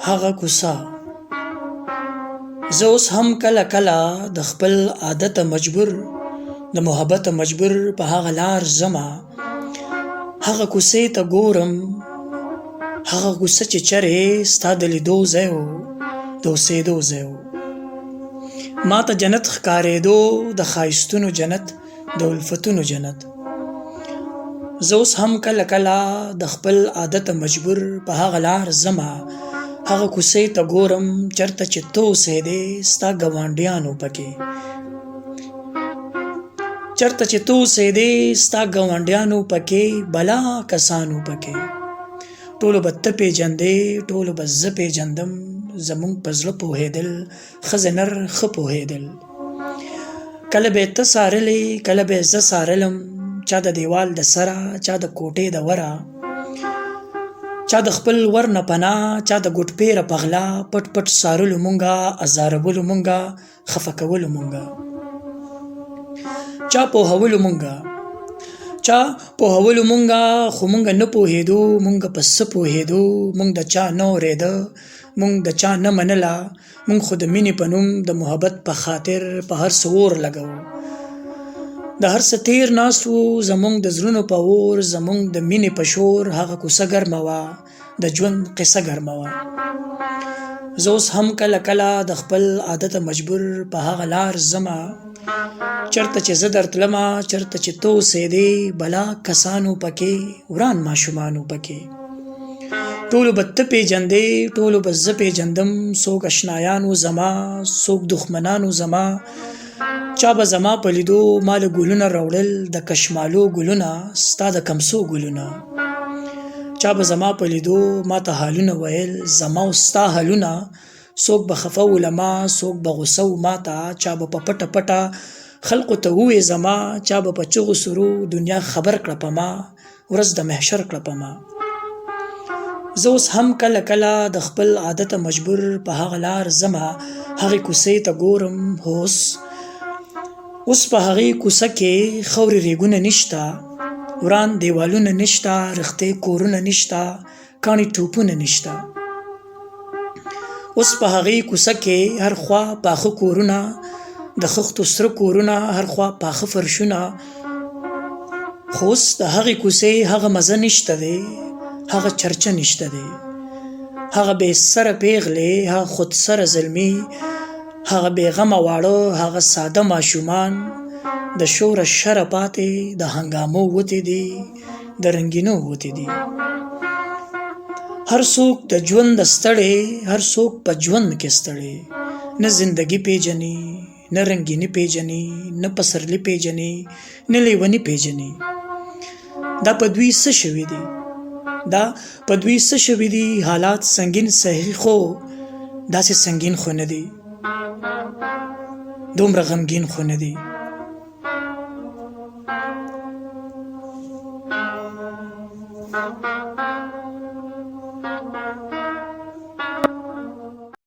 هغه کوڅه زه اوس هم کله کله د خپل عادت مجبور د محبت مجبور په هغه لار زما هغه کوڅې ته ګورم هغه کوڅه چې چرې ستا د لیدو ځای و د اوسېدو ځای و ما ته جنت ښکارېدو د ښایستونو جنت د الفتونو جنت زه اوس هم کله کله د خپل عادت مجبور په هغه لار زما هغه کوڅې ته ګورم چرته چې ته اوسېدې ستا ګاونډیانو پکې چرته چې ته اوسېدې ستا ګاونډیانو پکې بلا کسانو پکې ټولو به ته پېژندې ټولو به زه پېژندم زمونږ په زړه پوهېدل ښځې نر ښه پوهېدل کله به یې ته څارلې کله به یې زه څارلم چا د دیوال د سره چا د کوټې د وره چا د خپل ور نه پناه چا د ګوټ پیره په غلا پټ پټ څارلو مونږه ازارولو مونږه خفه کولو مونږه چا پوهولو مونږه خو مونږ نه پوهېدو مونږ په څه پوهېدو مونږ د چا نه اورېده مونږ د چا نه منله مونږ خو د مینې په نوم د محبت په خاطر په هر څه اور لګوو د هر څه تیر ناست وو زمونږ د زړونو په اور زمونږ د مینې په شور هغه کوڅه ګرمه وه د ژوند قصه ګرمه وه زه اوس هم کله کله د خپل عادت مجبور په هغه لار ځمه چرته چې زه درتلمه چرته چې ته اوسېدې بلا کسانو پکې وران ماشومانو پکې ټولو به ته پېژندې ټولو به زه پېژندم څوک اشنایانو زما څوک دښمنانو زما چا به زما په لیدو ما له ګلونه راوړل د کشمالو ګلونه ستا د کمسو ګلونه چا به زما په لیدو ما ته حالونه ویل زما او ستا حالونه څوک به خفه و له ما څوک به غوسه و ما ته چا به په پټه پټه خلقو ته ووې زما چا به په چغو سرو دنیا خبر کړه په ما ورځ د محشر کړه په ما زه اوس هم کله کله د خپل عادت مجبور په هغه لار ځمه هغې کوڅې ته ګورم اوس په هغې کوڅه کې خاورې ریګونه نشته وران دیوالونه نشته رختې کورونه نشته کاڼي ټوپونه نشته اوس په هغې کوڅه کې هر خوا پاخه کورونه د خښتو سره کورونه هر خوا پاخه فرشونه خو اوس د هغې کوڅې هغه مزه نشته دی هغه چرچه نشته دی هغه بې سره پیغلې هغه خود سره زلمي هغه بېغمه واړه هغه ساده ماشومان د شوره شره پاتې د هنګامو وتې دي د رنګینو وتې دي هر څوک د ژوند ستړی هر څوک په ژوند کې ستړی نه زندګي پیژني نه رنګیني پیژني نه پسرلی پیژني نه لیونی پیژني دا په دوی څه شوي دي حالات سنګین صحیح خو داسې سنګین خو نه دي دومره غمګین خو نه دي